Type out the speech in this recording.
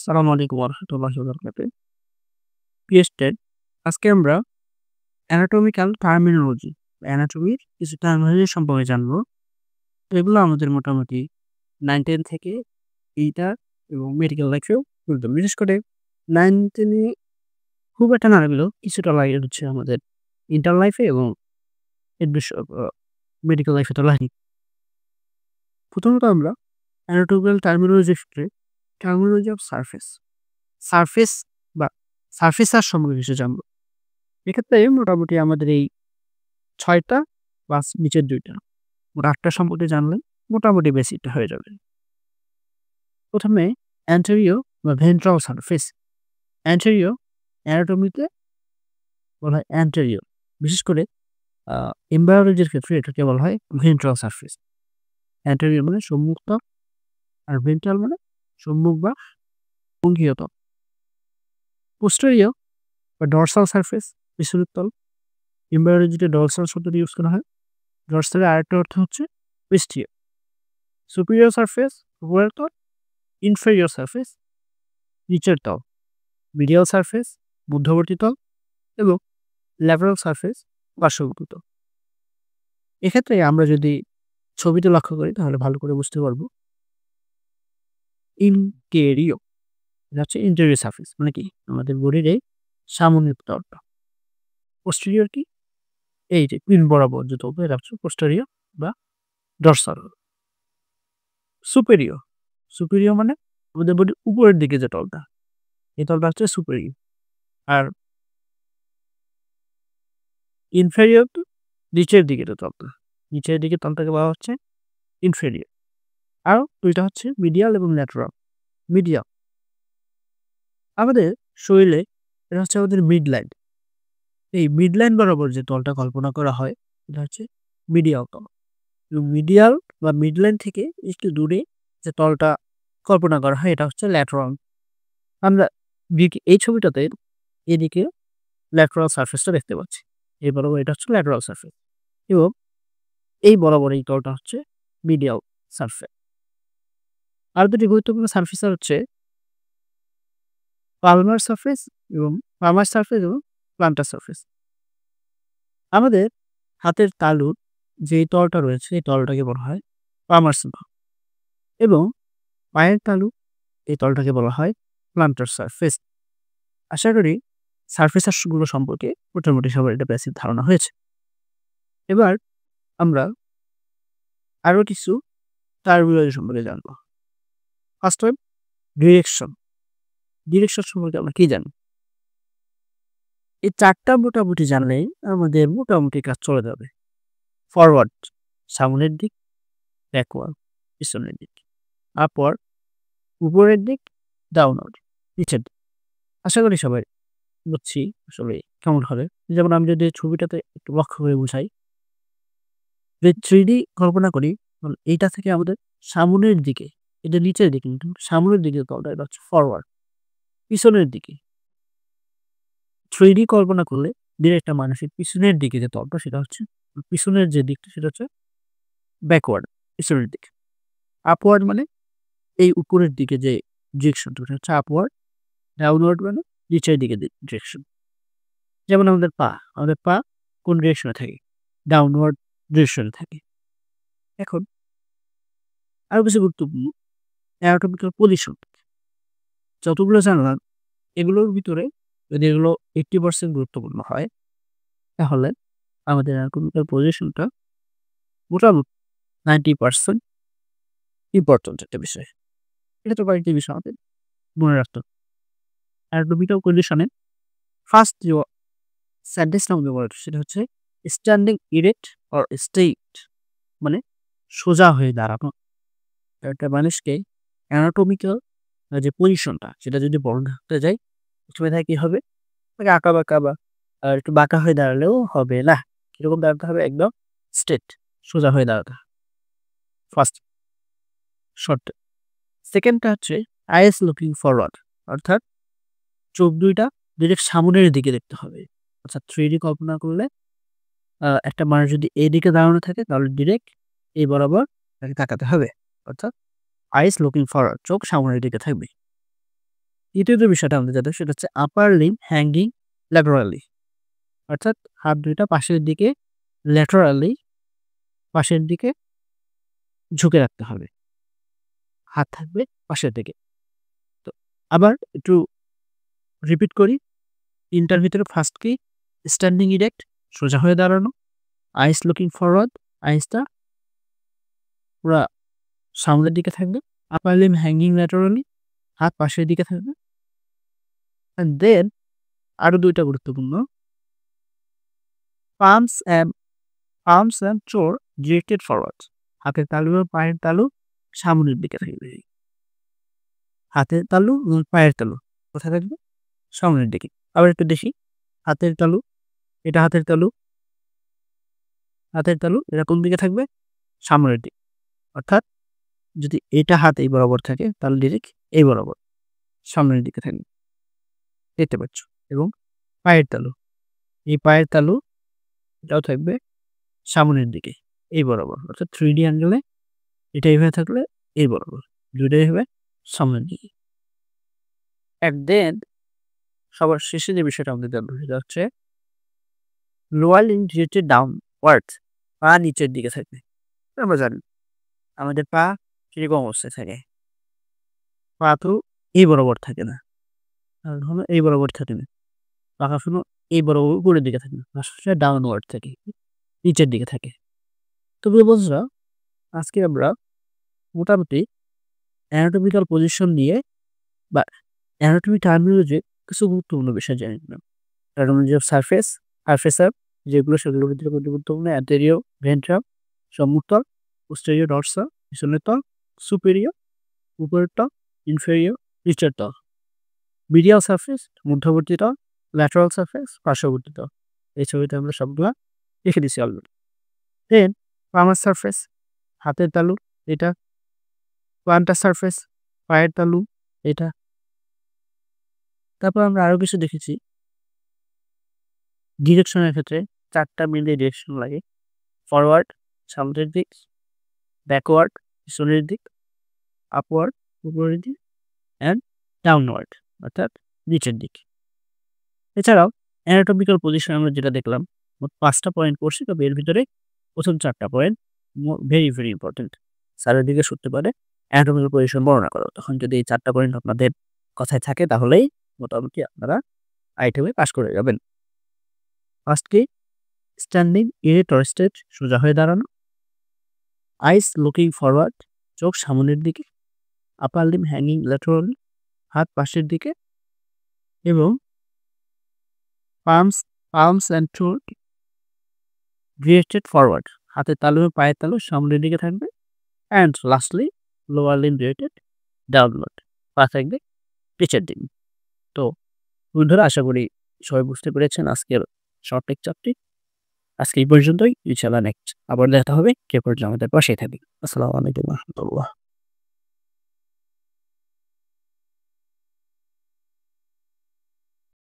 আসসালামু আলাইকুম ওয়া বারাকাতুহু। প্রিয় স্টুডেন্ট, আজকে আমরা অ্যানাটমিক্যাল টার্মিনোলজি, অ্যানাটমির কিছু টার্মিনোলজি সম্পর্কে জানবো। তো এগুলো আমাদের মোটামুটি 9-10 থেকে ইন্টার এবং মেডিকেল লাইফেও প্রয়োজন। বিশেষ করে 9-10 এ খুব একটা না লাগলেও কিছুটা লাগে হচ্ছে আমাদের ইন্টার লাইফে এবং মেডিকেল লাইফে তো লাগেই। প্রথমত আমরা অ্যানাটমিক্যাল টার্মিনোলজির ক্ষেত্রে টার্মিনোলজি অফ সারফেস বা সারফেসার সম্পর্কে কিছু জানবো। এক্ষেত্রে মোটামুটি আমাদের এই ৬ টা প্লাস নিচের ২ টা। মোট ৮ টা সম্পর্কে জানলে মোটামুটি বেসিকটা হয়ে যাবে। প্রথমে অ্যান্টেরিয়র বা ভেন্ট্রাল সারফেস। অ্যান্টেরিয়র অ্যানাটমিতে বলা হয় অ্যান্টেরিয়র। বিশেষ করে এমব্রায়োলজির ক্ষেত্রে এটাকে বলা হয় ভেন্ট্রাল সারফেস। অ্যান্টেরিয়র মানে সম্মুখ ত্বক আর ভেন্ট্রাল মানে সম্মুখ বা অঙ্গীয় ত্বক। পোস্টেরিয়র বা ডরসাল সারফেস পিছনের তল। এমব্রায়োলজিতে ডরসাল শব্দটি ইউজ করা হয়। ডরসালের আরেকটা অর্থ হচ্ছে পৃষ্ঠীয়। সুপিরিয়র সারফেস উপরের তল, ইনফেরিয়র সারফেস নিচের তল, মিডিয়াল সারফেস মধ্যবর্তী তল এবং ল্যাটেরাল সারফেস পার্শ্ববর্তী তল। এক্ষেত্রে আমরা যদি ছবিতে লক্ষ্য করি তাহলে ভালো করে বুঝতে পারবো। ইনটেরিয়র এটা হচ্ছে ইন্টেরিয়র সারফেস মানে কি আমাদের বডির এই সামনের তলটা। পোস্টেরিয়র কি এই যে পিন বরাবর যে তলটা এটা হচ্ছে পোস্টেরিয়র বা ডরসাল। সুপিরিয়র মানে আমাদের বডির উপরের দিকে যে তলটা, এই তলটা হচ্ছে সুপিরিয়র। আর ইনফেরিয়র তো নিচের দিকে যে তলটা, নিচের দিকে তলটাকে বলা হচ্ছে ইনফেরিয়র। আর দুইটা হচ্ছে মিডিয়াল এবং ল্যাটেরাল। মিডিয়াল আমাদের শরীরে এটা হচ্ছে আমাদের মিডলাইন। এই মিডলাইন বরাবর যে তলটা কল্পনা করা হয় এটা হচ্ছে মিডিয়াল তল। এবং মিডিয়াল বা মিডলাইন থেকে একটু দূরে যে তলটা কল্পনা করা হয় এটা হচ্ছে ল্যাটেরাল। আমরা এই ছবিটাতে এদিকে ল্যাটেরাল সারফেসটা দেখতে পাচ্ছি। এই বরাবর এটা হচ্ছে ল্যাটেরাল সারফেস এবং এই বরাবর এই তলটা হচ্ছে মিডিয়াল সারফেস। আর দুটি গুরুত্বপূর্ণ সারফেস হচ্ছে পালমার সারফেস এবং প্লান্টার সারফেস। আমাদের হাতের তালুর যে তলটা রয়েছে এই তলটাকে বলা হয় পালমার সারফেস এবং পায়ের তালু এই তলটাকে বলা হয় প্লান্টার সারফেস। আশা করি সারফেসগুলো সম্পর্কে মোটামুটি সবার একটা বেসিক ধারণা হয়েছে। এবার আমরা আরো কিছু টার্মিনোলজি সম্পর্কে জানবো। ফার্স্ট ওয়ান ডিরেকশন সম্পর্কে আমরা কি জানি? এই 4টা মোটামুটি জানলেই আমাদের মোটামুটি কাজ চলে যাবে। ফরওয়ার্ড সামনের দিক, ব্যাকওয়ার্ড পিছনের দিক, আপওয়ার্ড উপরের দিক, ডাউনওয়ার্ড নিচের দিক। আশা করি সবাই বুঝছি আসলে কেমন হবে। যেমন আমি যদি ছবিটাতে একটু লক্ষ্য করে বুঝাই, যে 3D কল্পনা করি এইটা থেকে আমাদের সামনের দিকে, এটা নিচের দিকে কিন্তু সামনের দিকে তলটা এটা হচ্ছে ফরওয়ার্ড। পিছনের দিকে 3D কল্পনা করলে ডিরেক্ট মানুষের পিছনের দিকে যে তলটা সেটা হচ্ছে পিছনের যে দিকটা সেটা হচ্ছে ব্যাকওয়ার্ড পিছনের দিকে। আপওয়ার্ড মানে এই উপরের দিকে যে ডিরেকশনটা ওটা হচ্ছে আপওয়ার্ড। ডাউনওয়ার্ড মানে নিচের দিকে ডিরেকশন। যেমন আমাদের পা কোন ডিরেকশনে থাকে? ডাউনওয়ার্ড ডিরেকশনে থাকে। এখন আরো বেশি গুরুত্বপূর্ণ অ্যানাটমিক্যাল পজিশন। যতগুলো জানলাম এগুলোর ভিতরে যদি এগুলো 80% গুরুত্বপূর্ণ হয় তাহলে আমাদের অ্যানাটমিক্যাল পজিশনটা মোটামুটি 90% ইম্পর্টেন্ট একটা বিষয়। এটা তো কয়েকটি বিষয় আমাদের মনে রাখতে হবে। অ্যানাটমিক্যাল পজিশনে ফার্স্ট যে সেন্টেন্সটা আমাদের মনে রাখতে সেটা হচ্ছে স্ট্যান্ডিং ইরেক্ট অর স্ট্রেইট মানে সোজা হয়ে দাঁড়ানো। একটা মানুষকে অ্যানাটমিক্যাল যে পজিশনটা সেটা যদি বর্ণনা করতে যাই প্রথমে থাকে কি হবে? তাকে আঁকা-বাঁকা বা একটু বাঁকা হয়ে দাঁড়ালেও হবে না। কিরকম দাঁড়াতে হবে? একদম স্ট্রেট সোজা হয়ে দাঁড়াতে হবে। First short. সেকেন্ডটা হচ্ছে আইস লুকিং ফরওয়ার্ড অর্থাৎ চোখ ২ টা ডিরেক্ট সামনের দিকে দেখতে হবে। অর্থাৎ 3D কল্পনা করলে একটা মানুষ যদি এদিকে দাঁড়ানো থাকে তাহলে ডিরেক্ট এই বরাবর তাকে তাকাতে হবে। অর্থাৎ আইস লুকিং ফরওয়ার্ড চোখ সামনের দিকে থাকবে। দ্বিতীয় যে বিষয়টা আমাদের জানতে হবে সেটা হচ্ছে আপার লিম হ্যাঙ্গিং ল্যাটারালি, অর্থাৎ হাত দুইটা পাশের দিকে ল্যাটারালি পাশের দিকে ঝুঁকে রাখতে হবে। হাত থাকবে পাশের দিকে। তো আবার একটু রিপিট করি। ৩ টার ভিতরে ফার্স্ট কি? স্ট্যান্ডিং ইরেক্ট, সোজা হয়ে দাঁড়ানো, আইস লুকিং ফরওয়ার্ড, আইসটা পুরা সামনের দিকে থাকবে, আপার লিম হ্যাঙ্গিং ল্যাটারালি, হাত পাশের দিকে থাকবে। অ্যান্ড দেন আরো ২ টা গুরুত্বপূর্ণ, পামস অ্যান্ড চোর ডিরেক্টেড ফরওয়ার্ড, হাতের তালু এবং পায়ের তালু সামনের দিকে থাকবে। হাতের তালু এবং পায়ের তালু কোথায় থাকবে? সামনের দিকে। আবার একটু দেখি, হাতের তালু, এটা হাতের তালু এটা কোন দিকে থাকবে? সামনের দিকে। অর্থাৎ যদি এটা হাত এই বরাবর থাকে তাহলে ডিরেক্ট এই বরাবর সামনের দিকে থাকবে, দেখতে পাচ্ছ। এবং পায়ের তালু, এই পায়ের তালু এটাও থাকবে সামনের দিকে এই বরাবর, অর্থাৎ 3D অ্যাঙ্গেলে এটা এইভাবে থাকলে এই বরাবর, দুইটাই হবে সামনের দিকে। অ্যান্ড দেন সবার শেষে যে বিষয়টা আমাদের জানতে হবে সেটা হচ্ছে লোয়ার লিম ডিরেক্টেড ডাউনওয়ার্ড, পা নিচের দিকে থাকবে। আমরা জানি আমাদের পা কিরকম অবস্থায় থাকে, পা তো এই বরাবর থাকে না, হলো এই বরাবর থাকে না, পাখা শুনো এই বরাবর উপরের দিকে থাকে না, ডাউনওয়ার্ড থাকে, নিচের দিকে থাকে। তো প্রিয় বন্ধুরা, আজকে আমরা মোটামুটি অ্যানাটমিক্যাল পজিশন নিয়ে বা অ্যানাটমি টার্মিনোলজির কিছু গুরুত্বপূর্ণ বিষয় জানি নিলাম। টার্মিনোলজি অফ সারফেসার যেগুলো সেগুলোর ভিতরে গুরুত্বপূর্ণ অ্যান্টেরিয়র ভেন্ট্রাম, সম্মুখতল, পোস্টেরিয়র ডরসাল, পিছনের তল, সুপেরিয়র, উপরের তল, ইনফেরিয়র, নিচের তল, মিডিয়াল সারফেস, মধ্যবর্তী তল, ল্যাটারাল সারফেস, পার্শ্ববর্তী তল। এই ছবিতে আমরা সবগুলা লিখে দিচ্ছি অলরেডি। দেন পামার সারফেস, হাতের তালু এটা, প্লান্টার সারফেস, পায়ের তালু এটা। তারপর আমরা আরো কিছু দেখেছি। ডিরেকশনের ক্ষেত্রে 4টা মিলে ডিরেকশন লাগে, ফরওয়ার্ড সামনের দিক, ব্যাকওয়ার্ড পিছনের দিক, আপওয়ার্ড উপরের দিক, অ্যান্ড ডাউনওয়ার্ড অর্থাৎ নিচের দিক। এছাড়াও অ্যানাটমিক্যাল পজিশন আমরা যেটা দেখলাম, মোট 5টা পয়েন্ট পড়ছি, তবে এর ভিতরে প্রথম 4টা পয়েন্ট ভেরি ভেরি ইম্পর্টেন্ট। স্যারের দিকে শুনতে পারে অ্যানাটমিক্যাল পজিশন বর্ণনা করো, তখন যদি এই 4টা পয়েন্ট আপনাদের কথায় থাকে তাহলেই মোটামুটি আপনারা আইটেমে পাস করে যাবেন। ফার্স্ট কি? স্ট্যান্ডিং ইরেক্ট অর স্ট্রেট, সোজা হয়ে দাঁড়ানো, আইস লুকিং ফরওয়ার্ড, চোখ সামনের দিকে, আপার লিম হ্যাঙ্গিং ল্যাটারালি, হাত পাশের দিকে, এবং পামস অ্যান্ড টোর ডিরেক্টেড ফরওয়ার্ড, হাতের তালু এবং পায়ের তালু সামনের দিকে থাকবে। And lastly lower Lim directed downward, পা থাকবে নিচের দিকে। তো বন্ধুরা, আশা করি সবাই বুঝতে পেরেছেন আজকের শর্ট লেকচারটি। আজকে এই পর্যন্তই, ইনশাআল্লাহ নেক্সট আবার দেখা হবে। কে পর্যন্ত আমাদের পাশেই থাকবে। আসসালামু আলাইকুম ওয়া রাহমাতুল্লাহ।